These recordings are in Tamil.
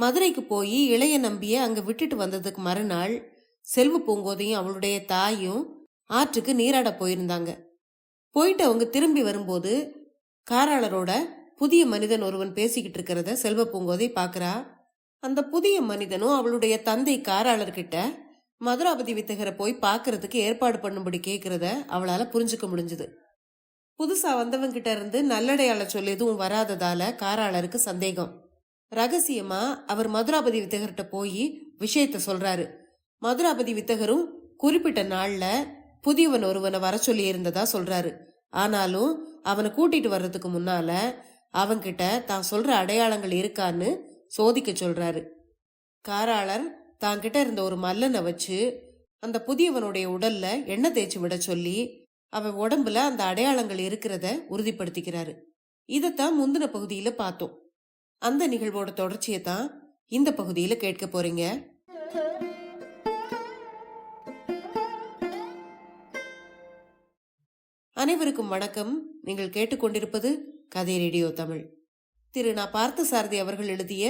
மதுரைக்கு போய் இளைய நம்பிய அங்க விட்டுட்டு வந்ததுக்கு மறுநாள் செல்வ பூங்கோதையும் அவளுடைய தாயும் ஆற்றுக்கு நீராட போயிருந்தாங்க. போயிட்டு அவங்க திரும்பி வரும்போது காராளரோட புதிய மனிதன் ஒருவன் பேசிக்கிட்டு இருக்கிறத செல்வ பூங்கோதை பாக்குறா. அந்த புதிய மனிதனும் அவளுடைய தந்தை காராளர்கிட்ட மதுராபதி வித்தகரை போய் பாக்குறதுக்கு ஏற்பாடு பண்ணும்படி கேட்கறத அவளால புரிஞ்சுக்க முடிஞ்சது. புதுசா வந்தவங்க கிட்ட இருந்து நல்லடையாள சொல் எதுவும் வராததால காராளருக்கு சந்தேகம். ரகசியமா அவர் மதுராபதி வித்தகர்கிட்ட போய் விஷயத்த சொல்றாரு. மதுராபதி வித்தகரும் குறிப்பிட்ட நாள்ல புதியவன் ஒருவனை வர சொல்லி இருந்ததா சொல்றாரு. ஆனாலும் அவனை கூட்டிட்டு வர்றதுக்கு முன்னால அவன்கிட்ட தான் சொல்ற அடையாளங்கள் இருக்கான்னு சோதிக்க சொல்றாரு. காராளர் தான் கிட்ட இருந்த ஒரு மல்லனை வச்சு அந்த புதியவனுடைய உடல்ல எண்ணெய் தேய்ச்சி விட சொல்லி அவன் உடம்புல அந்த அடையாளங்கள் இருக்கிறத உறுதிப்படுத்திக்கிறாரு. இதத்தான் முந்தின பகுதியில பார்த்தோம். அந்த நிகழ்வோட தொடர்ச்சியை தான் இந்த பகுதியில கேட்க போறீங்க. அனைவருக்கும் வணக்கம். நீங்கள் கேட்டுக்கொண்டிருப்பது கதை ரேடியோ தமிழ். திரு நான் பார்த்தசாரதி அவர்கள் எழுதிய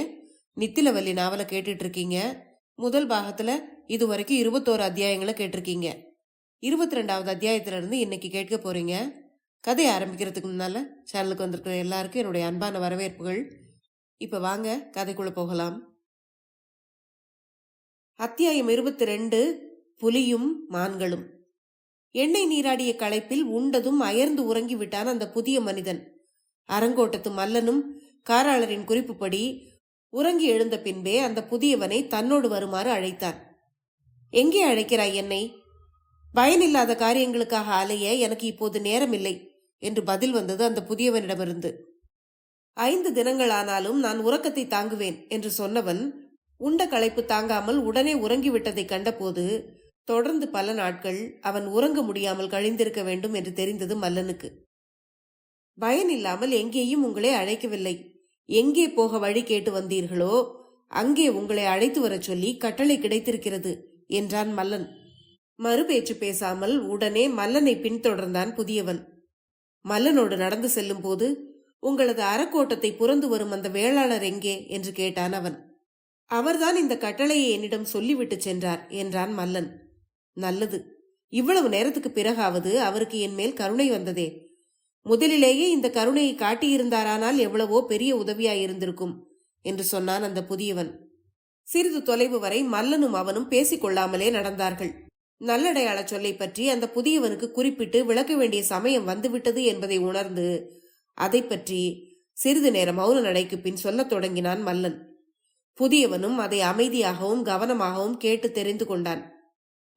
நித்திலவல்லி நாவலை கேட்டுட்டு இருக்கீங்க. முதல் பாகத்துல இதுவரைக்கும் 21 அத்தியாயங்களை கேட்டிருக்கீங்க. 22வது அத்தியாயத்துல இருந்து இன்னைக்கு கேட்க போறீங்க. கதையை ஆரம்பிக்கிறதுக்கு முன்னால சேனலுக்கு வந்திருக்கிற எல்லாருக்கும் என்னுடைய அன்பான வரவேற்புகள். இப்ப வாங்க கதைக்குள்ள போகலாம். அத்தியாயம் 22, புலியும் மான்களும். எண்ணெய் நீராடிய களைப்பில் உண்டதும் அயர்ந்து உறங்கி விட்டான் அந்த புதிய மனிதன். அரங்கோட்டத்து மல்லனும் காராளரின் குறிப்புப்படி உறங்கி எழுந்த பின்பே அந்த புதியவனை தன்னோடு வருமாறு அழைத்தான். எங்கே அழைக்கிறாய் என்னை? பயனில்லாத காரியங்களுக்காக அலைய எனக்கு இப்போது நேரமில்லை என்று பதில் வந்தது அந்த புதியவனிடமிருந்து. 5 தினங்கள் ஆனாலும் நான் உறக்கத்தை தாங்குவேன் என்று சொன்னவன் உண்ட களைப்பு தாங்காமல் உடனே உறங்கிவிட்டதை கண்டபோது தொடர்ந்து பல நாட்கள் அவன் உறங்க முடியாமல் கழிந்திருக்க வேண்டும் என்று தெரிந்தது மல்லனுக்கு. பயனில்லாமல் எங்கேயும் உங்களை அழைக்கவில்லை. எங்கே போக வழி கேட்டு வந்தீர்களோ அங்கே உங்களை அழைத்து வர சொல்லி கட்டளை கிடைத்திருக்கிறது என்றான் மல்லன். மறுபேச்சு பேசாமல் உடனே மல்லனை பின்தொடர்ந்தான் புதியவன். மல்லனோடு நடந்து செல்லும் போது உங்களது அறக்கோட்டத்தை புறந்து வரும் அந்த வேளாளர் எங்கே என்று கேட்டான் அவன். அவர்தான் இந்த கட்டளையை என்னிடம் சொல்லிவிட்டு சென்றார் என்றான் மல்லன். நல்லது, இவ்வளவு நேரத்துக்கு பிறகாவது அவருக்கு என் மேல் கருணை வந்ததே. முதலிலேயே இந்த கருணையை காட்டியிருந்தாரானால் எவ்வளவோ பெரிய உதவியாயிருந்திருக்கும் என்று சொன்னான் அந்த புதியவன். சிறிது தொலைவு வரை மல்லனும் அவனும் பேசிக்கொள்ளாமலே நடந்தார்கள். நல்லடையாள சொல்லை பற்றி அந்த புதியவனுக்கு குறிப்பிட்டு விளக்க வேண்டிய சமயம் வந்துவிட்டது என்பதை உணர்ந்து அதை பற்றி சிறிது நேரம் மௌன நடைக்கு பின் சொல்லத் தொடங்கினான் மல்லன். புதியவனும் அதை அமைதியாகவும் கவனமாகவும் கேட்டு தெரிந்து கொண்டான்.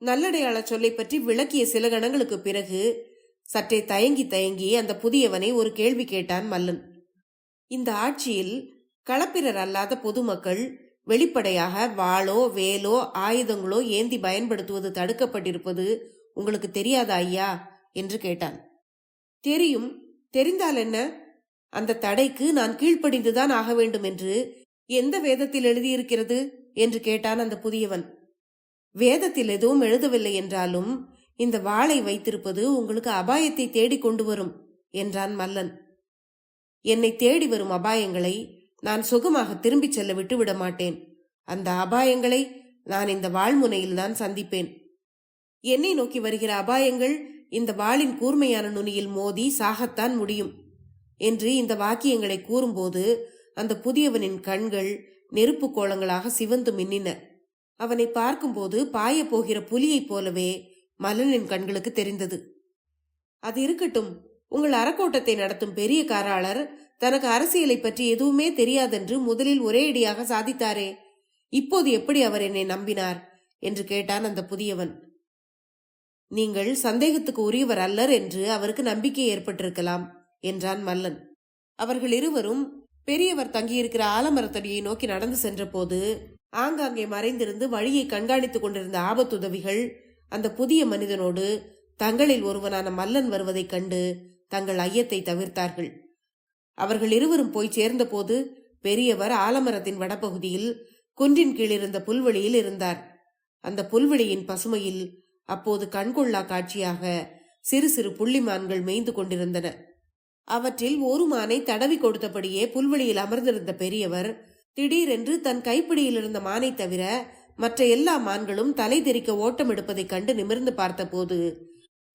நல்லடையாள சொல்லை பற்றி விளக்கிய சில கணங்களுக்கு பிறகு சற்றே தயங்கி அந்த புதியவனை ஒரு கேள்வி கேட்டான் மல்லன். இந்த ஆட்சியில் களப்பிரர் அல்லாத பொதுமக்கள் வெளிப்படையாக வாளோ வேலோ ஆயுதங்களோ ஏந்தி பயன்படுத்துவது தடுக்கப்பட்டிருப்பது உங்களுக்கு தெரியாதா ஐயா என்று கேட்டான். தெரியும். தெரிந்தால் என்ன? அந்த தடைக்கு நான் கீழ்ப்படிந்துதான் ஆக வேண்டும் என்று எந்த வேதத்தில் எழுதியிருக்கிறது என்று கேட்டான் அந்த புதியவன். வேதத்தில் எதுவும் எழுதவில்லை என்றாலும் இந்த வாளை வைத்திருப்பது உங்களுக்கு அபாயத்தை தேடி கொண்டு வரும் என்றான் மல்லன். என்னை தேடி வரும் அபாயங்களை நான் சுகமாக திரும்பிச் செல்ல விட்டுவிட மாட்டேன். அந்த அபாயங்களை நான் இந்த வாழ்முனையில் தான் சந்திப்பேன். என்னை நோக்கி வருகிற அபாயங்கள் இந்த வாளின் கூர்மையான நுனியில் மோதி சாகத்தான் முடியும் என்று இந்த வாக்கியங்களை கூறும்போது அந்த புதியவனின் கண்கள் நெருப்பு கோலங்களாக சிவந்து மின்னின. அவனை பார்க்கும்போது பாய போகிற புலியைப் போலவே மல்லனின் கண்களுக்கு தெரிந்தது. அது இருக்கட்டும், உங்கள் அறக்கோட்டத்தை நடத்தும் பெரிய காராளர் தனக்கு அரசியலை பற்றி எதுவுமே தெரியாதென்று முதலில் ஒரே அடியாக சாதித்தாரே, இப்போது எப்படி அவர் என்னை நம்பினார் என்று கேட்டான் அந்த புதியவன். நீங்கள் சந்தேகத்துக்கு உரியவர் அல்லர் என்று அவருக்கு நம்பிக்கை ஏற்பட்டிருக்கலாம் என்றான் மல்லன். அவர்கள் இருவரும் பெரியவர் தங்கியிருக்கிற ஆலமரத்தடியை நோக்கி நடந்து சென்ற போது ஆங்காங்கே மறைந்திருந்து வழியை கண்காணித்துக் கொண்டிருந்த ஆபத்துதவிகள் அந்த புதிய மனிதனோடு தங்களில் ஒருவனான மல்லன் வருவதைக் கண்டு தங்கள் ஐயத்தை தவிர்த்தார்கள். அவர்கள் இருவரும் போய் சேர்ந்த போது பெரியவர் ஆலமரத்தின் வடபகுதியில் குன்றின் கீழிருந்த புல்வெளியில் இருந்தார். அந்த புல்வெளியின் பசுமையில் அப்போது கண்கொள்ளா காட்சியாக சிறு சிறு புள்ளிமான்கள் மேய்ந்து கொண்டிருந்தன. அவற்றில் ஒரு மானை தடவி கொடுத்தபடியே புல்வெளியில் அமர்ந்திருந்த பெரியவர் திடீரென்று தன் கைப்பிடியில் இருந்த மானை தவிர மற்ற எல்லா மான்களும் தலை தெறிக்க ஓட்டம் எடுப்பதைக் கண்டு நிமிர்ந்து பார்த்தபோது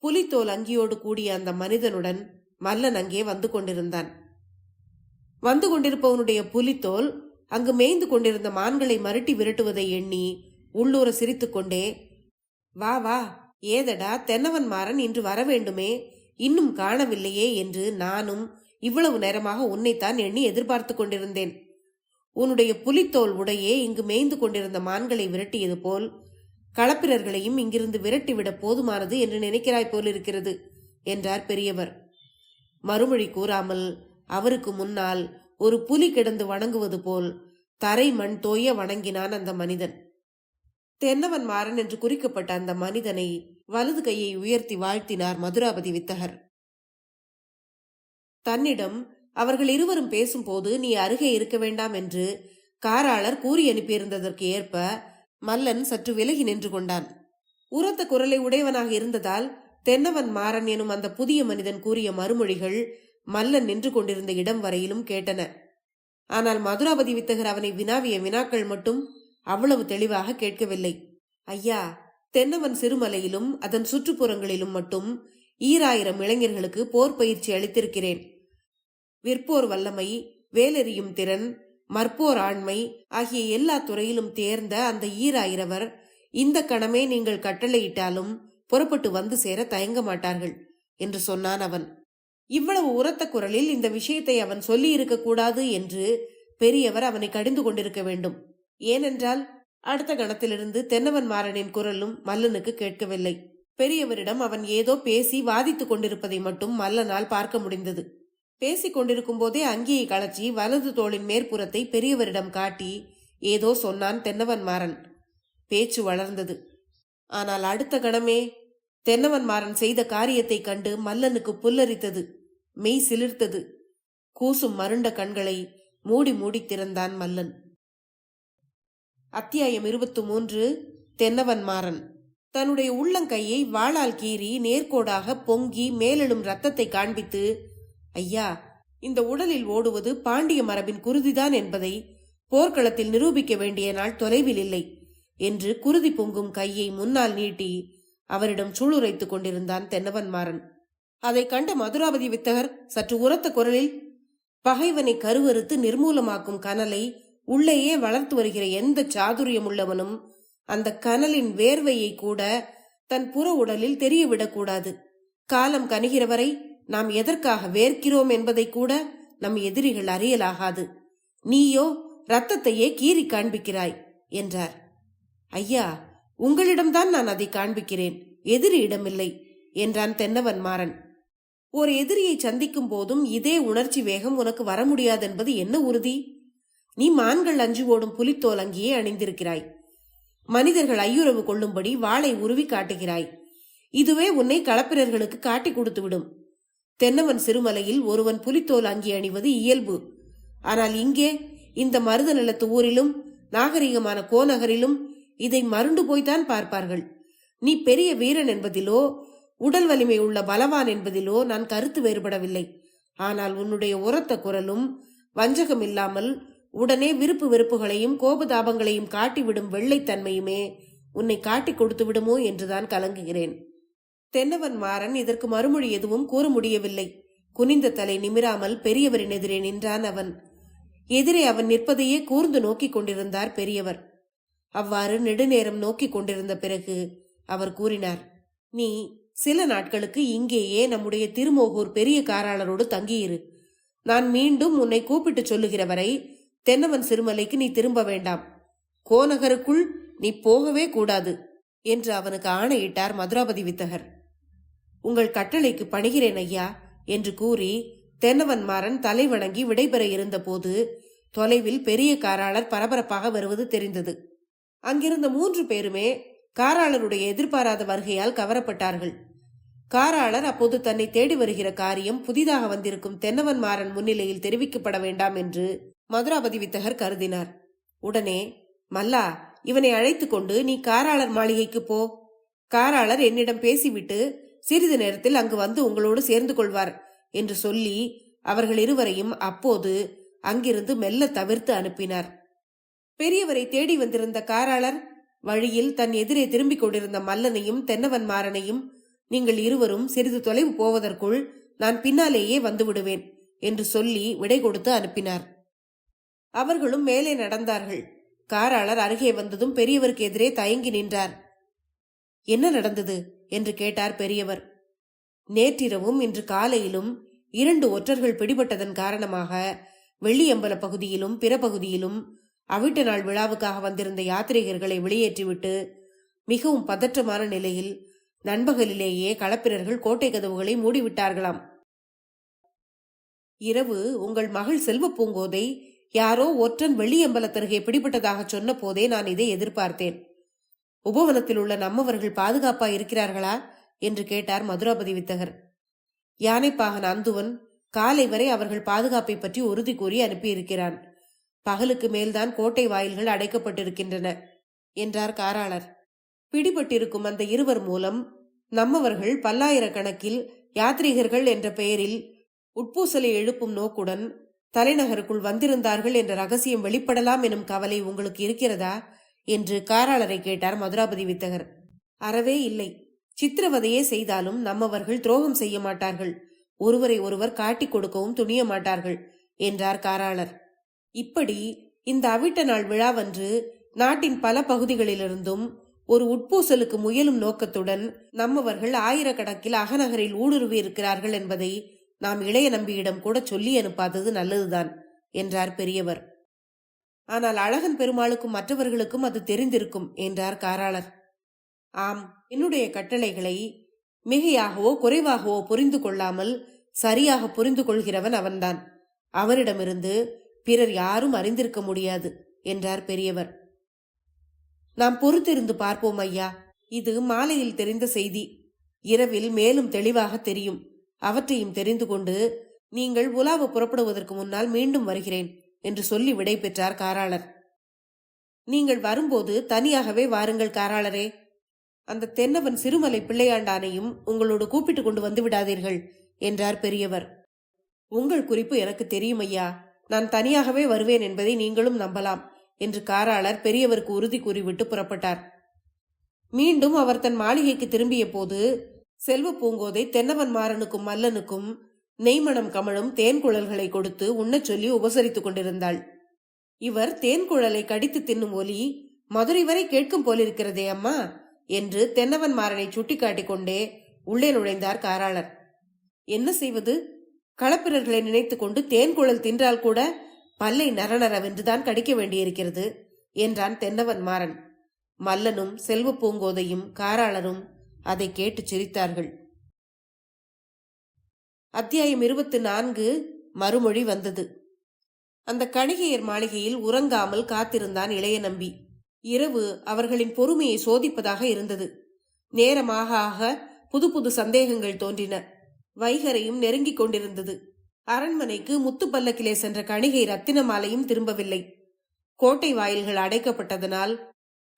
புலித்தோல் அங்கியோடு கூடிய அந்த மனிதனுடன் மல்லன் அங்கே வந்து கொண்டிருந்தான். வந்து கொண்டிருப்பவனுடைய புலித்தோல் அங்கு மேய்ந்து கொண்டிருந்த மான்களை மருட்டி விரட்டுவதை எண்ணி உள்ளூர சிரித்துக்கொண்டே, வா வா, ஏதடா தென்னவன் மாறன் இன்று வர வேண்டுமே, இன்னும் காணவில்லையே என்று நானும் இவ்வளவு நேரமாக உன்னைத்தான் எண்ணி எதிர்பார்த்து கொண்டிருந்தேன். உன்னுடைய புலித்தோல் உடையே இங்கு மேய்ந்து கொண்டிருந்த மான்களை விரட்டியது போல் களப்பிரர்களையும் இங்கிருந்து விரட்டிவிட போதுமானது என்று நினைக்கிறாய் போலிருக்கிறது என்றார் பெரியவர். மறுமொழி கூறாமல் அவருக்கு முன்னால் ஒரு புலி கிடந்து வணங்குவது போல் தரை மண் தோய வணங்கினான் அந்த மனிதன். தென்னவன் மாறன் என்று குறிக்கப்பட்ட அந்த மனிதனை வலது கையை உயர்த்தி வாழ்த்தினார் மதுராபதி வித்தகர். தன்னிடம் அவர்கள் இருவரும் பேசும்போது நீ அருகே இருக்க வேண்டாம் என்று காராளர் கூறி அனுப்பியிருந்ததற்கு ஏற்ப மல்லன் சற்று விலகி நின்று கொண்டான். உரத்த குரலை உடையவனாக இருந்ததால் தென்னவன் மாறன் எனும் அந்த புதிய மனிதன் கூறிய மறுமொழிகள் மல்லன் நின்று கொண்டிருந்த இடம் வரையிலும் கேட்டன. ஆனால் மதுராபதி வித்தகர் அவனை வினாவிய வினாக்கள் மட்டும் அவ்வளவு தெளிவாக கேட்கவில்லை. ஐயா, தென்னவன் சிறுமலையிலும் அதன் சுற்றுப்புறங்களிலும் மட்டும் 2000 இளைஞர்களுக்கு போர் பயிற்சி அளித்திருக்கிறேன். விற்போர் வல்லமை, வேலெறியும் திறன், மற்போர் ஆண்மை ஆகிய எல்லா துறையிலும் தேர்ந்த அந்த 2000 இந்த கணமே நீங்கள் கட்டளையிட்டாலும் புறப்பட்டு வந்து சேர தயங்க மாட்டார்கள் என்று சொன்னான் அவன். இவ்வளவு உரத்த குரலில் இந்த விஷயத்தை அவன் சொல்லி இருக்க கூடாது என்று பெரியவர் அவனை கடிந்து கொண்டிருக்க வேண்டும். ஏனென்றால் அடுத்த கணத்திலிருந்து தென்னவன் மாறனின் குரலும் மல்லனுக்கு கேட்கவில்லை. பெரியவரிடம் அவன் ஏதோ பேசி வாதித்துக் கொண்டிருப்பதை மட்டும் மல்லனால் பார்க்க முடிந்தது. பேசிக் கொண்டிருக்கும் போதே அங்கியை களைச்சி வலது தோளின் மேற்புறத்தை பெரியவரிடம் காட்டி ஏதோ சொன்னான் தென்னவன் மாறன். பேச்சு வளர்ந்தது. ஆனால் அடுத்த கணமே தென்னவன் மாறன் செய்த காரியத்தை கண்டு மல்லனுக்கு புல்லரித்தது, மெய் சிலிர்த்தது. கூசும் மருண்ட கண்களை மூடி மூடி திறந்தான் மல்லன். அத்தியாயம் 23. தென்னவன் மாறன். தன்னுடைய உள்ளங்கையை வாளால் கீறி நேர்கோடாக பொங்கி மேலெழும் ரத்தத்தை காண்பித்து, ஐயா, இந்த உடலில் ஓடுவது பாண்டிய மரபின் குருதிதான் என்பதை போர்க்களத்தில் நிரூபிக்க வேண்டிய நாள் தொலைவில் இல்லை என்று குருதி பொங்கும் கையை முன்னால் நீட்டி அவரிடம் சூளுரைத்துக் கொண்டிருந்தான் தென்னவன் மாறன். அதை கண்ட மதுராபதி வித்தகர் சற்று உரத்த குரலில், பகைவனை கருவறுத்து நிர்மூலமாக்கும் கனலை உள்ளேயே வளர்த்து வருகிற எந்த சாதுரியமுள்ளவனும் அந்த கனலின் வேர்வையை கூட தன் புற உடலில் தெரியவிடக்கூடாது. காலம் கனிகிற வரை நாம் எதற்காக வேர்க்கிறோம் என்பதை கூட நம் எதிரிகள் அறியலாகாது. நீயோ இரத்தத்தையே கீறி காண்பிக்கிறாய் என்றார். ஐயா, உங்களிடம்தான் நான் அதை காண்பிக்கிறேன், எதிரியிடமில்லை என்றான் தென்னவன் மாறன். ஒரு எதிரியை சந்திக்கும் போதும் இதே உணர்ச்சி வேகம் உனக்கு வர முடியாதென்பது என்ன உறுதி? நீ மான்கள் அஞ்சு ஓடும் புலித்தோல் அங்கேயே அணிந்திருக்கிறாய். மனிதர்கள் ஐயுறவு கொள்ளும்படி வாளை உருவி காட்டுகிறாய். இதுவே உன்னை களப்பிரர்களுக்கு காட்டி கொடுத்து விடும். தென்னவன் சிறுமலையில் ஒருவன் புலித்தோல் அங்கி அணிவது இயல்பு. ஆனால் இங்கே இந்த மருத நிலத்து ஊரிலும் நாகரிகமான கோநகரிலும் இதை மருண்டு போய்தான் பார்ப்பார்கள். நீ பெரிய வீரன் என்பதிலோ உடல் வலிமை உள்ள பலவான் என்பதிலோ நான் கருத்து வேறுபடவில்லை. ஆனால் உன்னுடைய உரத்த குரலும் வஞ்சகம் இல்லாமல் உடனே விருப்பு வெறுப்புகளையும் கோபதாபங்களையும் காட்டிவிடும் வெள்ளைத்தன்மையுமே உன்னை காட்டி கொடுத்து விடுமோ என்றுதான் கலங்குகிறேன். தென்னவன் மாறன் இதற்கு மறுமொழி எதுவும் கூற முடியவில்லை. குனிந்த தலை நிமிராமல் பெரியவரின் எதிரே நின்றான் அவன். எதிரே அவன் நிற்பதையே கூர்ந்து நோக்கி கொண்டிருந்தார் பெரியவர். அவ்வாறு நெடுநேரம் நோக்கி கொண்டிருந்த பிறகு அவர் கூறினார், நீ சில நாட்களுக்கு இங்கேயே நம்முடைய திருமோகூர் பெரிய காராளரோடு தங்கியிரு. நான் மீண்டும் உன்னை கூப்பிட்டு சொல்லுகிற வரை தென்னவன் சிறுமலைக்கு நீ திரும்ப வேண்டாம். கோநகருக்குள் நீ போகவே கூடாது என்று அவனுக்கு ஆணையிட்டார் மதுராபதி வித்தகர். உங்கள் கட்டளைக்கு பணிகிறேன் ஐயா என்று கூறி தென்னவன் மாறன் தலை வணங்கி விடைபெற இருந்த போது தொலைவில் பெரிய காராளர் பரபரப்பாக வருவது தெரிந்தது. அங்கிருந்த 3 பேருமே காராளருடைய எதிர்பாராத வருகையால் கவரப்பட்டார்கள். காராளர் அப்போது தன்னை தேடி வருகிற காரியம் புதிதாக வந்திருக்கும் தென்னவன் மாறன் முன்னிலையில் தெரிவிக்கப்பட வேண்டாம் என்று மதுராபதி வித்தகர் கருதினார். உடனே, மல்லா, இவனை அழைத்து கொண்டு நீ காராளர் மாளிகைக்கு போ. காராளர் என்னிடம் பேசிவிட்டு சிறிது நேரத்தில் அங்கு வந்து உங்களோடு சேர்ந்து கொள்வார் என்று சொல்லி அவர்கள் இருவரையும் அப்போது அங்கிருந்து மெல்ல தவிர்த்து அனுப்பினார். பெரியவரை தேடி வந்திருந்த காராளர் வழியில் தன் எதிரே திரும்பிக் கொண்டிருந்த மல்லனையும் தென்னவன் மாறனையும், நீங்கள் இருவரும் சிறிது தொலைவு போவதற்குள் நான் பின்னாலேயே வந்து விடுவேன் என்று சொல்லி விடை கொடுத்து அனுப்பினார். அவர்களும் மேலே நடந்தார்கள். காராளர் அருகே வந்ததும் பெரியவருக்கு எதிரே தயங்கி நின்றார். என்ன நடந்தது என்று கேட்டார் பெரியவர். நேற்றிரவும் இன்று காலையிலும் 2 ஒற்றர்கள் பிடிபட்டதன் காரணமாக வெள்ளியம்பல பகுதியிலும் பிற பகுதியிலும் அவிட்ட நாள் விழாவுக்காக வந்திருந்த யாத்ரீகர்களை வெளியேற்றிவிட்டு மிகவும் பதற்றமான நிலையில் நண்பகலிலேயே களப்பிரர்கள் கோட்டை கதவுகளை மூடிவிட்டார்களாம். இரவு உங்கள் மகள் செல்வ பூங்கோதை யாரோ ஒற்றன் வெள்ளியம்பலத்தருகே பிடிபட்டதாக சொன்ன போதே நான் இதை எதிர்பார்த்தேன். உபவனத்தில் உள்ள நம்மவர்கள் பாதுகாப்பா இருக்கிறார்களா என்று கேட்டார் மதுராபதி வித்தகர். யானைப்பாகன் அந்துவன் காலை வரை அவர்கள் பாதுகாப்பை பற்றி உறுதி கூறி அனுப்பியிருக்கிறான். பகலுக்கு மேல்தான் கோட்டை வாயில்கள் அடைக்கப்பட்டிருக்கின்றன என்றார் காராளர். பிடிபட்டிருக்கும் அந்த இருவர் மூலம் நம்மவர்கள் பல்லாயிரக்கணக்கில் யாத்ரீகர்கள் என்ற பெயரில் உட்பூசலை எழுப்பும் நோக்குடன் தலைநகருக்குள் வந்திருந்தார்கள் என்ற ரகசியம் வெளிப்படலாம் எனும் கவலை உங்களுக்கு இருக்கிறதா என்று காராளரை கேட்டார் மதுராபதி வித்தகர். அறவே இல்லை. சித்திரவதையே செய்தாலும் நம்மவர்கள் துரோகம் செய்ய மாட்டார்கள், ஒருவரை ஒருவர் காட்டிக் கொடுக்கவும் துணிய மாட்டார்கள் என்றார் காராளர். இப்படி இந்த அவிட்ட நாள் விழாவன்று நாட்டின் பல பகுதிகளிலிருந்தும் ஒரு உட்பூசலுக்கு முயலும் நோக்கத்துடன் நம்மவர்கள் ஆயிரக்கணக்கில் அகநகரில் ஊடுருவி இருக்கிறார்கள் என்பதை நாம் இளைய நம்பியிடம் கூட சொல்லி அனுப்பாதது நல்லதுதான் என்றார் பெரியவர். ஆனால் அழகன் பெருமாளுக்கும் மற்றவர்களுக்கும் அது தெரிந்திருக்கும் என்றார் காராளர். ஆம், என்னுடைய கட்டளைகளை மிகையாகவோ குறைவாகவோ புரிந்து கொள்ளாமல் சரியாக புரிந்து கொள்கிறவன் அவன்தான். அவனிடமிருந்து பிறர் யாரும் அறிந்திருக்க முடியாது என்றார் பெரியவர். நாம் பொறுத்திருந்து பார்ப்போம் ஐயா. இது மாலையில் தெரிந்த செய்தி. இரவில் மேலும் தெளிவாக தெரியும். அவற்றையும் தெரிந்து கொண்டு நீங்கள் உலாவ புறப்படுவதற்கு முன்னால் மீண்டும் வருகிறேன் என்று சொல்லி விடை பெற்றார் காராளர். நீங்கள் வரும்போது தனியாகவே வாருங்கள் காராளரே. அந்த தென்னவன் சிறுமலை பிள்ளையாண்டானையும் உங்களோடு கூப்பிட்டு கொண்டு வந்து விடாதீர்கள் என்றார் பெரியவர். உங்கள் குறிப்பு எனக்கு தெரியும் ஐயா. நான் தனியாகவே வருவேன் என்பதை நீங்களும் நம்பலாம் என்று காராளர் பெரியவருக்கு உறுதி கூறிவிட்டு புறப்பட்டார். மீண்டும் அவர் தன் மாளிகைக்கு திரும்பிய போது செல்வ பூங்கோதை தென்னவன் மாறனுக்கும் மல்லனுக்கும் நெய்மணம் கமழும் தேன்குழல்களை கொடுத்து உண்ணச் சொல்லி உபசரித்துக் கொண்டிருந்தாள். இவர் தேன்குழலை கடித்து தின்னும் ஒலி மதுரை வரை கேட்கும் போலிருக்கிறதே அம்மா என்று தென்னவன் மாறனை சுட்டிக்காட்டிக் கொண்டே உள்ளே நுழைந்தார் காராளர். என்ன செய்வது? களப்பிரர்களை நினைத்து கொண்டு தேன்குழல் தின்றால் கூட பல்லை நரநரவென்றுதான் கடிக்க வேண்டியிருக்கிறது என்றான் தென்னவன் மாறன். மல்லனும் செல்வ பூங்கோதையும் காராளரும் அதை கேட்டு சிரித்தார்கள். அத்தியாயம் 24 மறுமொழி வந்தது. அந்த கணிகையர் மாளிகையில் உறங்காமல் காத்திருந்தான் இளைய நம்பி. இரவு அவர்களின் பொறுமையை சோதிப்பதாக இருந்தது. நேரமாக ஆக புது புது சந்தேகங்கள் தோன்றின. வைகரையும் நெருங்கிக் கொண்டிருந்தது. அரண்மனைக்கு முத்து பல்லக்கிலே சென்ற கணிகை ரத்தினமாலையும் திரும்பவில்லை. கோட்டை வாயில்கள் அடைக்கப்பட்டதனால்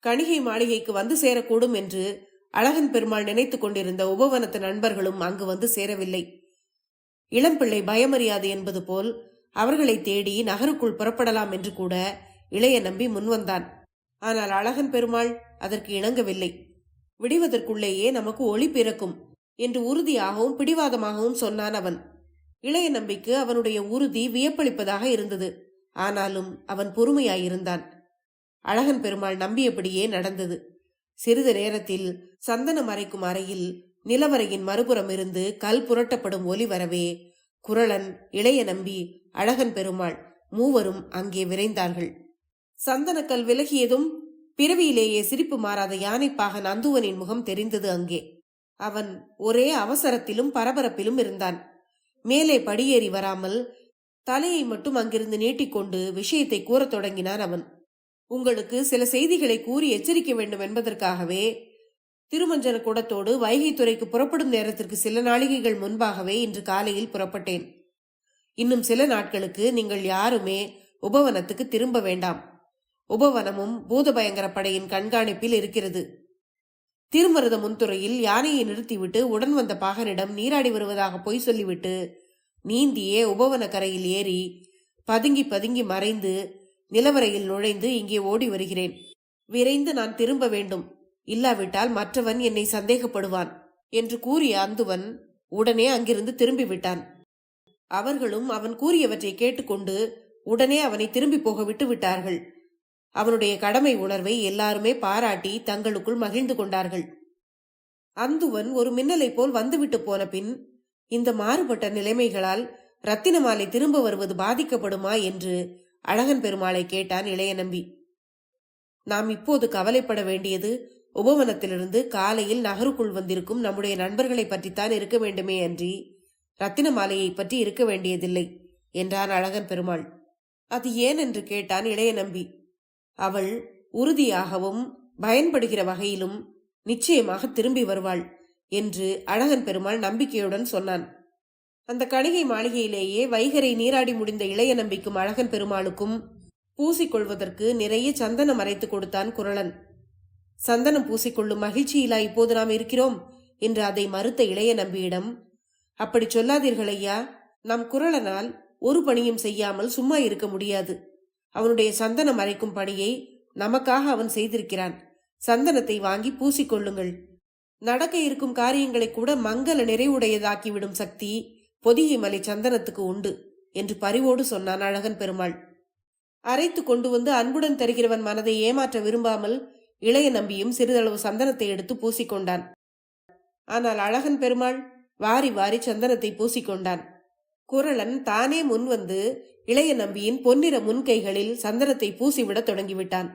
கணிகை மாளிகைக்கு வந்து சேரக்கூடும் என்று அழகன் பெருமாள் நினைத்து கொண்டிருந்த உபவனத்து நண்பர்களும் அங்கு வந்து சேரவில்லை. இளம்பிள்ளை பயமறியாது என்பது போல் அவர்களை தேடி நகருக்குள் புறப்படலாம் என்று கூட இளைய நம்பி முன்வந்தான். ஆனால் அழகன் பெருமாள் அதற்கு இணங்கவில்லை. விடுவதற்குள்ளேயே நமக்கு ஒளி பிறக்கும் என்று உறுதியாகவும் பிடிவாதமாகவும் சொன்னான் அவன். இளைய நம்பிக்கு அவனுடைய உறுதி வியப்பளிப்பதாக இருந்தது. ஆனாலும் அவன் பொறுமையாயிருந்தான். அழகன் பெருமாள் நம்பியபடியே நடந்தது. சிறிது நேரத்தில் சந்தன மறைக்கும் அறையில் நிலவரையின் மறுபுறம் இருந்து கல் புரட்டப்படும் ஒலி வரவே குரலன், இளைய நம்பி, அழகன் பெருமாள் மூவரும் அங்கே விரைந்தார்கள். சந்தனக்கல் விலகியதும் பிறவியிலேயே சிரிப்பு மாறாத யானைப்பாகன் அந்துவனின் முகம் தெரிந்தது அங்கே. அவன் ஒரே அவசரத்திலும் பரபரப்பிலும் இருந்தான். மேலே படியேறி வராமல் தலையை மட்டும் அங்கிருந்து நீட்டிக்கொண்டு விஷயத்தை கூறத் தொடங்கினான் அவன். உங்களுக்கு சில செய்திகளை கூறி எச்சரிக்க வேண்டும் என்பதற்காகவே திருமஞ்சன கூடத்தோடு வைகைத்துறைக்கு புறப்படும் நேரத்திற்கு சில நாளிகைகள் முன்பாகவே இன்று காலையில் புறப்பட்டேன். இன்னும் சில நாட்களுக்கு நீங்கள் யாருமே உபவனத்துக்கு திரும்ப வேண்டாம். உபவனமும் பூதபயங்கர படையின் கண்காணிப்பில் இருக்கிறது. திருமருத முன்துறையில் யானையை நிறுத்திவிட்டு உடன் வந்த பாகனிடம் நீராடி வருவதாக பொய் சொல்லிவிட்டு நீந்தியே உபவன கரையில் ஏறி பதுங்கி பதுங்கி மறைந்து நிலவரையில் நுழைந்து இங்கே ஓடி வருகிறேன். விரைந்து நான் திரும்ப வேண்டும், இல்லாவிட்டால் மற்றவன் என்னை சந்தேகப்படுவான் என்று கூறிய அந்துவன் உடனே அங்கிருந்து திரும்பிவிட்டான். அவர்களும் அவன் கூறியவற்றை கேட்டுக்கொண்டு உடனே அவனை திரும்பி போக விட்டு விட்டார்கள். அவனுடைய கடமை உணர்வை எல்லாருமே பாராட்டி தங்களுக்குள் மகிழ்ந்து கொண்டார்கள். அந்துவன் ஒரு மின்னலை போல் வந்துவிட்டு போன பின் இந்த மாறுபட்ட நிலைமைகளால் ரத்தினமாலை திரும்ப வருவது பாதிக்கப்படுமா என்று அழகன் பெருமாளை கேட்டான் இளைய நம்பி. நாம் இப்போது கவலைப்பட வேண்டியது உபவனத்திலிருந்து காலையில் நகருக்குள் வந்திருக்கும் நம்முடைய நண்பர்களை பற்றித்தான் இருக்க வேண்டுமே அன்றி ரத்தினமாலையை பற்றி இருக்க வேண்டியதில்லை என்றான் அழகன் பெருமாள். அது ஏன் என்று கேட்டான் இளைய நம்பி. அவள் உறுதியாகவும் பயன்படுகிற வகையிலும் நிச்சயமாக திரும்பி வருவாள் என்று அழகன் பெருமாள் நம்பிக்கையுடன் சொன்னான். அந்த கணிகை மாளிகையிலேயே வைகரை நீராடி முடிந்த இளைய நம்பிக்கும் அழகன் பெருமாளுக்கும் பூசிக்கொள்வதற்கு நிறைய சந்தனம் அரைத்து கொடுத்தான் குரலன். சந்தனம் பூசிக்கொள்ளும் மகிழ்ச்சியிலா இப்போது நாம் இருக்கிறோம் என்று அதை மறுத்த இளைய நம்பியிடம், அப்படி சொல்லாதீர்கள் ஐயா, நம் குரலனால் ஒரு பணியும் செய்யாமல் சும்மா இருக்க முடியாது. அவனுடைய சந்தனம் அரைக்கும் பணியை நமக்காக அவன் செய்திருக்கிறான். சந்தனத்தை வாங்கி பூசிக்கொள்ளுங்கள். நடக்க இருக்கும் காரியங்களை கூட மங்கள நிறைவுடையதாக்கிவிடும் சக்தி பொதிகை மலை சந்தனத்துக்கு உண்டு என்று பரிவோடு சொன்னான் அழகன் பெருமாள். அரைத்து கொண்டு வந்து அன்புடன் தருகிறவன் மனதை ஏமாற்ற விரும்பாமல் இளைய நம்பியும் சிறிதளவு சந்தனத்தை எடுத்து பூசிக்கொண்டான். ஆனால் அழகன் பெருமாள் வாரி வாரி சந்தனத்தை பூசிக்கொண்டான். குரலன் தானே முன்வந்து இளைய நம்பியின் பொன்னிற முன்கைகளில் சந்தனத்தை பூசிவிட தொடங்கிவிட்டான்.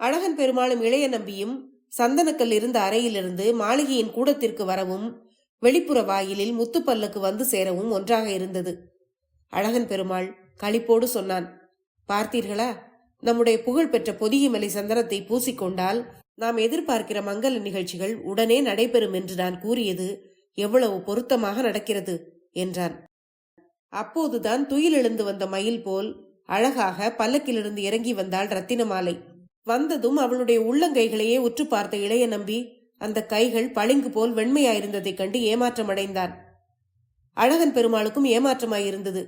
அழகன் பெருமாளும் இளைய நம்பியும் சந்தனக்கல் இருந்த அறையிலிருந்து மாளிகையின் கூடத்திற்கு வரவும் வெளிப்புற வாயிலில் முத்துப்பல்லுக்கு வந்து சேரவும் ஒன்றாக இருந்தது. அழகன் பெருமாள் களிப்போடு சொன்னான், பார்த்தீர்களா, நம்முடைய புகழ்பெற்ற பொதிகைமலை சந்தனத்தை பூசிக்கொண்டால் நாம் எதிர்பார்க்கிற மங்கள நிகழ்ச்சிகள் உடனே நடைபெறும் என்று நான் கூறியது எவ்வளவு பொருத்தமாக நடக்கிறது என்றான். அப்போதுதான் துயில் எழுந்து வந்த மயில் போல் அழகாக பல்லக்கிலிருந்து இறங்கி வந்தாள் ரத்தினமாலை. வந்ததும் அவளுடைய உள்ளங்கைகளையே உற்று பார்த்த இளைய நம்பி அந்த கைகள் பளிங்கு போல் வெண்மையாயிருந்ததைக் கண்டு ஏமாற்றமடைந்தான். அழகன் பெருமாளுக்கும் ஏமாற்றமாயிருந்தது.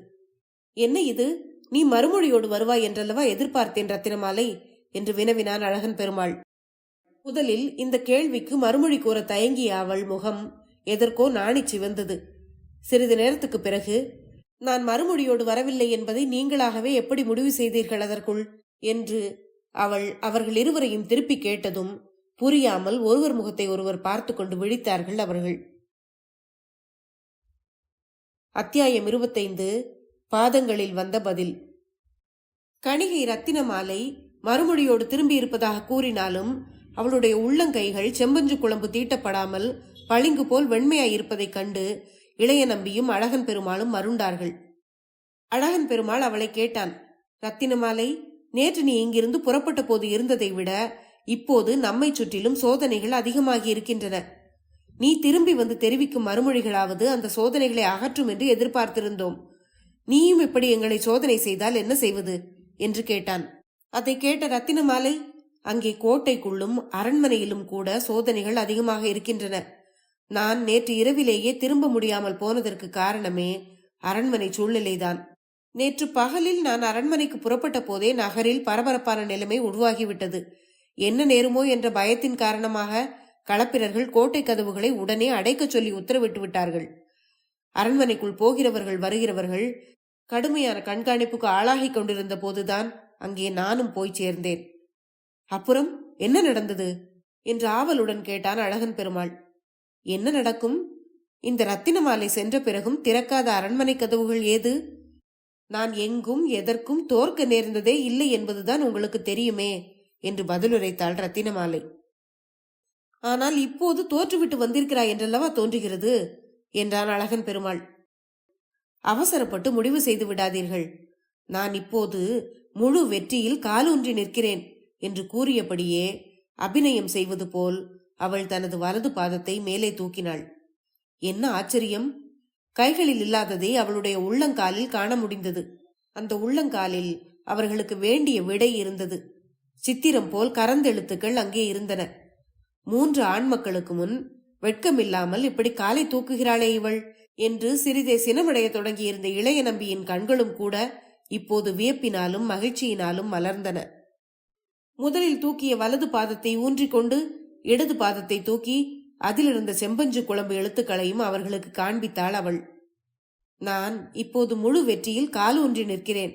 என்ன இது, நீ மறுமொழியோடு வருவாய் என்றல்லவா எதிர்பார்த்தேன் ரத்தினமாலை என்று வினவினான் அழகன் பெருமாள். முதலில் இந்த கேள்விக்கு மறுமொழி கூற தயங்கிய அவள் முகம் எதற்கோ நாணி சிவந்தது. சிறிது நேரத்துக்கு பிறகு, நான் மறுமொழியோடு வரவில்லை என்பதை நீங்களாகவே எப்படி முடிவு செய்தீர்கள் அதற்குள் என்று அவர்கள் இருவரையும் திருப்பி கேட்டதும் புரியாமல் ஒருவர் முகத்தை ஒருவர் பார்த்து கொண்டு விழித்தார்கள் அவர்கள். அத்தியாயம் 25. பாதங்களில் வந்த பதில். கணிகை ரத்தினமாலை மறுமொழியோடு திரும்பி இருப்பதாக கூறினாலும் அவளுடைய உள்ளங்கைகள் செம்பஞ்சு குழம்பு தீட்டப்படாமல் பளிங்கு போல் வெண்மையாயிருப்பதைக் கண்டு இளைய நம்பியும் அழகன் பெருமாளும் மருண்டார்கள். அழகன் பெருமாள் அவளை கேட்டான், ரத்தினமாலை, நேற்று நீ இங்கிருந்து புறப்பட்ட போது இருந்ததை விட இப்போது நம்மை சுற்றிலும் சோதனைகள் அதிகமாகி இருக்கின்றன. நீ திரும்பி வந்து தெரிவிக்கும் மறுமொழிகளாவது அந்த சோதனைகளை அகற்றும் என்று எதிர்பார்த்திருந்தோம். நீயும் இப்படி எங்களை சோதனை செய்தால் என்ன செய்வது என்று கேட்டான். அதை கேட்ட ரத்தினமாலை, அங்கே கோட்டைக்குள்ளும் அரண்மனையிலும் கூட சோதனைகள் அதிகமாக இருக்கின்றன. நான் நேற்று இரவிலேயே திரும்ப முடியாமல் போனதற்கு காரணமே அரண்மனை சூழ்நிலைதான். நேற்று பகலில் நான் அரண்மனைக்கு புறப்பட்ட போதே நகரில் பரபரப்பான நிலைமை உருவாகிவிட்டது. என்ன நேருமோ என்ற பயத்தின் காரணமாக களப்பிரர்கள் கோட்டை கதவுகளை உடனே அடைக்க சொல்லி உத்தரவிட்டு விட்டார்கள். அரண்மனைக்குள் போகிறவர்கள் வருகிறவர்கள் கடுமையான கண்காணிப்புக்கு ஆளாகி கொண்டிருந்த போதுதான் அங்கே நானும் போய் சேர்ந்தேன். அப்புறம் என்ன நடந்தது என்று ஆவலுடன் கேட்டான் அழகன் பெருமாள். என்ன நடக்கும்? இந்த ரத்தினமாலை சென்ற பிறகும் திறக்காத அரண்மனை கதவுகள் ஏது? நான் எங்கும் எதற்கும் தோற்க நேர்ந்ததே இல்லை என்பதுதான் உங்களுக்கு தெரியுமே என்று பதிலுரைத்தாள் ரத்தினமாலை. ஆனால் இப்போது தோற்றுவிட்டு வந்திருக்கிறாய் என்றல்லவா தோன்றுகிறது என்றான் அழகன் பெருமாள். அவசரப்பட்டு முடிவு செய்து விடாதீர்கள். நான் இப்போது முழு வெற்றியில் காலூன்றி நிற்கிறேன் என்று கூறியபடியே அபிநயம் செய்வது போல் அவள் தனது வலது பாதத்தை மேலே தூக்கினாள். என்ன ஆச்சரியம்! கைகளில் இல்லாததை அவளுடைய உள்ளங்காலில் காண முடிந்தது. அந்த உள்ளங்காலில் அவர்களுக்கு வேண்டிய விடை இருந்தது. சித்திரம் போல் கரந்தெழுத்துக்கள் அங்கே இருந்தன. 3 ஆண் மக்களுக்கு முன் வெட்கமில்லாமல் இப்படி காலை தூக்குகிறாளே இவள் என்று சிறிதே சினமடைய தொடங்கியிருந்த இளைய நம்பியின் கண்களும் கூட இப்போது வியப்பினாலும் மகிழ்ச்சியினாலும் மலர்ந்தன. முதலில் தூக்கிய வலது பாதத்தை ஊன்றிக்கொண்டு இடது பாதத்தை தூக்கி அதிலிருந்த செம்பஞ்சு குழம்பு எழுத்துக்களையும் அவர்களுக்கு காண்பித்தாள் அவள். நான் இப்போது முழு வெற்றியில் கால் ஊன்றி நிற்கிறேன்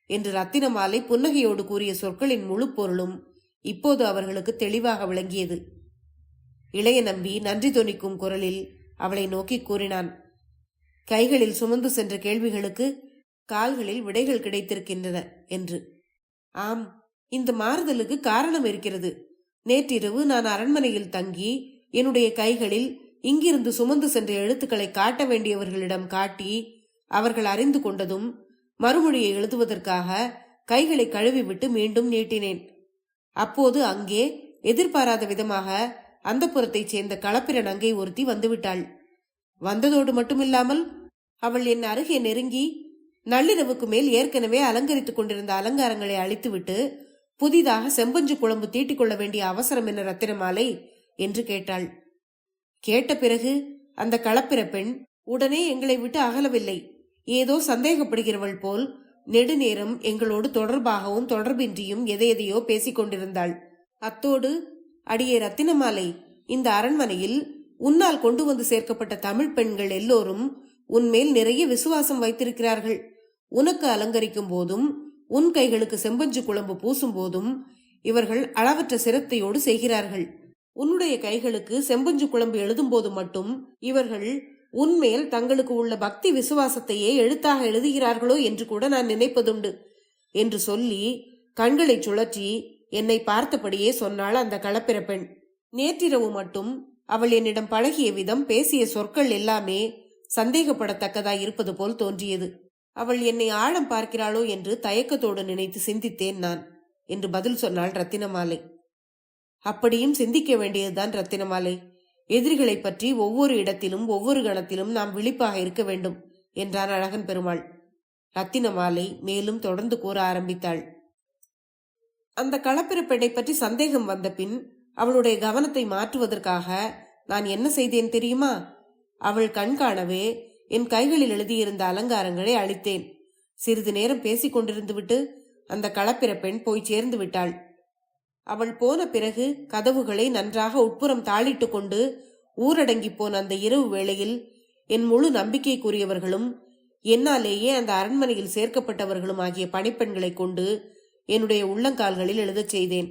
என்று ரத்தினமாலை புன்னகையோடு கூறிய சொற்களின் முழு பொருளும் இப்போது அவர்களுக்கு தெளிவாக விளங்கியது. இளைய நம்பி நன்றி தொனிக்கும் குரலில் அவளை நோக்கி கூறினான். கைகளில் சுமந்து சென்ற கேள்விகளுக்கு கால்களில் விடைகள் கிடைத்திருக்கின்றன என்று. ஆம், இந்த மாறுதலுக்கு காரணம் இருக்கிறது. நேற்றிரவு நான் அரண்மனையில் தங்கி என்னுடைய கைகளில் இங்கிருந்து சுமந்து சென்ற எழுத்துக்களை காட்ட வேண்டியவர்களிடம் காட்டி அவர்கள் அறிந்து கொண்டதும் மறுமொழியை எழுதுவதற்காக கைகளை கழுவிவிட்டு மீண்டும் நீட்டினேன். அப்போது அங்கே எதிர்பாராத விதமாக அந்த புறத்தைச் சேர்ந்த களப்பிர நங்கை ஒருத்தி வந்துவிட்டாள். வந்ததோடு மட்டுமில்லாமல் அவள் என் அருகே நெருங்கி நள்ளிரவுக்கு மேல் ஏற்கனவே அலங்கரித்துக் கொண்டிருந்த அலங்காரங்களை அழித்துவிட்டு புதிதாக செம்பஞ்சு குழம்பு தீட்டிக் கொள்ள வேண்டிய அவசரம் என்ன ரத்தினமாலை என்று கேட்டாள். கேட்ட பிறகு அந்த களப்பிர பெண் உடனே எங்களை விட்டு அகலவில்லை. ஏதோ சந்தேகப்படுகிறவள் போல் நெடுநேரம் எங்களோடு தொடர்பாகவும் தொடர்பின்றியும் எதையெதையோ பேசிக் கொண்டிருந்தாள். அத்தோடு, அடியே ரத்தினமாலை, இந்த அரண்மனையில் உன்னால் கொண்டு வந்து சேர்க்கப்பட்ட தமிழ் பெண்கள் எல்லோரும் உன்மேல் நிறைய விசுவாசம் வைத்திருக்கிறார்கள். உனக்கு அலங்கரிக்கும் போதும் உன் கைகளுக்கு செம்பஞ்சு குழம்பு பூசும் போதும் இவர்கள் அளவற்ற சிரத்தையோடு செய்கிறார்கள். உன்னுடைய கைகளுக்கு செம்பஞ்சு குழம்பு எழுதும் போது மட்டும் இவர்கள் உன்மேல் தங்களுக்கு உள்ள பக்தி விசுவாசத்தையே எழுத்தாக எழுதுகிறார்களோ என்று கூட நான் நினைப்பதுண்டு என்று சொல்லி கண்களை சுழற்றி என்னை பார்த்தபடியே சொன்னாள் அந்த களப்பிர பெண். நேற்றிரவு மட்டும் அவள் என்னிடம் பழகிய விதம், பேசிய சொற்கள் எல்லாமே சந்தேகப்படத்தக்கதாய் இருப்பது போல் தோன்றியது. அவள் என்னை ஆழம் பார்க்கிறாளோ என்று தயக்கத்தோடு நினைத்து சிந்தித்தேன் நான் என்று பதில் சொன்னாள் ரத்தினமாலை. அப்படியும் சிந்திக்க வேண்டியதுதான் ரத்தினமாலை. எதிரிகளை பற்றி ஒவ்வொரு இடத்திலும் ஒவ்வொரு கணத்திலும் நாம் விழிப்பாக இருக்க வேண்டும் என்றான் அழகன் பெருமாள். ரத்தினமாலை மேலும் தொடர்ந்து கூற ஆரம்பித்தாள். அந்த களப்பிர பெண்ணை பற்றி சந்தேகம் வந்த பின் அவளுடைய கவனத்தை மாற்றுவதற்காக நான் என்ன செய்தேன் தெரியுமா? அவள் கண்காணவே என் கைகளில் எழுதியிருந்த அலங்காரங்களை அழித்தேன். சிறிது நேரம் பேசிக் கொண்டிருந்து விட்டு அந்த களப்பிர பெண் போய் சேர்ந்து விட்டாள். அவள் போன பிறகு கதவுகளை நன்றாக உட்புறம் தாளிட்டு கொண்டு ஊரடங்கி போன அந்த இரவு வேளையில் என் முழு நம்பிக்கைக்குரியவர்களும் என்னாலேயே அந்த அரண்மனையில் சேர்க்கப்பட்டவர்களும் ஆகிய பணிப்பெண்களை கொண்டு என்னுடைய உள்ளங்கால்களில் எழுதச் செய்தேன்.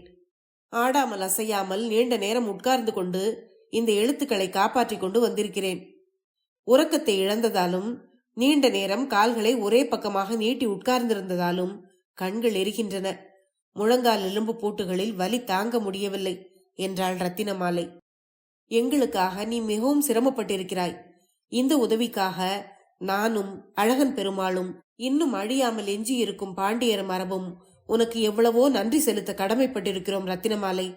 ஆடாமல் அசையாமல் நீண்ட நேரம் உட்கார்ந்து கொண்டு இந்த எழுத்துக்களை காப்பாற்றிக் கொண்டு வந்திருக்கிறேன். உறக்கத்தை இழந்ததாலும் நீண்ட நேரம் கால்களை ஒரே பக்கமாக நீட்டி உட்கார்ந்திருந்ததாலும் கண்கள் எரிகின்றன. முழங்கால் எலும்பு பூட்டுகளில் வலி தாங்க முடியவில்லை என்றாள் ரத்தினமாலை. எங்களுக்காக நீ மிகவும் சிரமப்பட்டிருக்கிறாய். இந்த உதவிக்காக நானும் அழகன் பெருமாளும் இன்னும் அழியாமல் எஞ்சியிருக்கும் பாண்டியர் மரபும் உனக்கு எவ்வளவோ நன்றி செலுத்த கடமைப்பட்டிருக்கிறோம் ரத்தினமாலை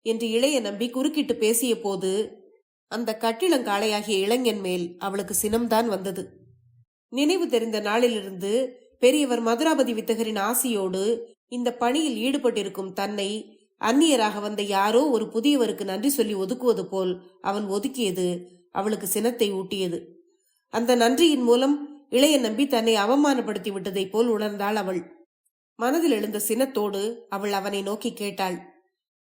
என்று இளைய நம்பி குறுக்கிட்டு பேசிய போது அந்த கட்டிளங்காளையாகிய இளைஞன் மேல் அவளுக்கு சினம்தான் வந்தது. நினைவு தெரிந்த நாளிலிருந்து பெரியவர் மதுராபதி வித்தகரின் ஆசியோடு இந்த பணியில் ஈடுபட்டிருக்கும் தன்னை அந்நியராக வந்த யாரோ ஒரு புதியவருக்கு நன்றி சொல்லி ஒதுக்குவது போல் அவன் ஒதுக்கியது அவளுக்கு சினத்தை ஊட்டியது. அந்த நன்றியின் மூலம் இளைய நம்பி தன்னை அவமானப்படுத்தி விட்டதை போல் உணர்ந்தாள் அவள். மனதில் எழுந்த சினத்தோடு அவள் அவனை நோக்கி கேட்டாள்.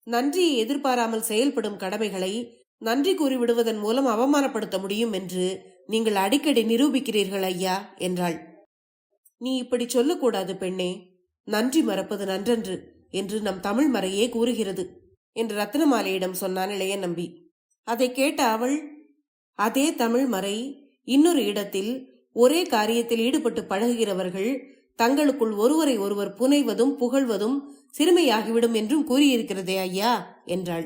நன்றியை எதிர்பாராமல் செயல்படும் கடமைகளை நன்றி கூறிவிடுவதன் மூலம் அவமானப்படுத்த முடியும் என்று நீங்கள் அடிக்கடி நிரூபிக்கிறீர்கள் ஐயா என்றாள். நீ இப்படி சொல்லக்கூடாது பெண்ணே. நன்றி மறப்பது நன்றன்று என்று நம் தமிழ் மறையே கூறுகிறது என்று ரத்தினமாலையிடம் சொன்னான் இளைய நம்பி. அதை கேட்ட அவள், அதே தமிழ் மறை இன்னொரு இடத்தில் ஒரே காரியத்தில் ஈடுபட்டு பழகுகிறவர்கள் தங்களுக்குள் ஒருவரை ஒருவர் புனைவதும் புகழ்வதும் சிறுமையாகிவிடும் என்றும் கூறியிருக்கிறதே ஐயா என்றாள்.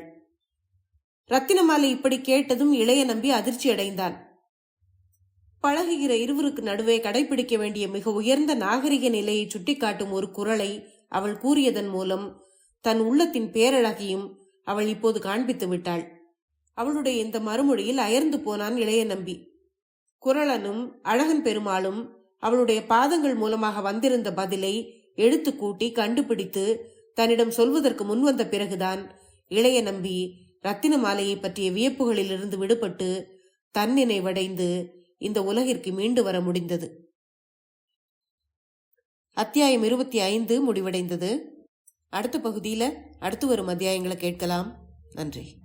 ரத்தினமாலை இப்படி கேட்டதும் இளைய நம்பி அதிர்ச்சி அடைந்தான். பழகுகிற இருவருக்கு நடுவே கடைபிடிக்க வேண்டிய மிக உயர்ந்த நாகரிக நிலையை சுட்டிக்காட்டும் ஒரு குரலை அவள் கூறியதன் மூலம் தன் உள்ளத்தின் பேரழகையும் அவள் இப்போது காண்பித்து விட்டாள். அவளுடைய இந்த மறுமொழியில் அயர்ந்து போனான் இளைய நம்பி. குரலனும் அழகன் பெருமாளும் அவளுடைய பாதங்கள் மூலமாக வந்திருந்த பதிலை எழுத்து கூட்டி கண்டுபிடித்து தன்னிடம் சொல்வதற்கு முன்வந்த பிறகுதான் இளைய நம்பி ரத்தினமாலையை பற்றிய வியப்புகளிலிருந்து விடுபட்டு தன்னினைவடைந்து இந்த உலகிற்கு மீண்டு வர முடிந்தது. அத்தியாயம் 25 முடிவடைந்தது. அடுத்த பகுதியில் அடுத்து வரும் அத்தியாயங்களை கேட்கலாம். நன்றி.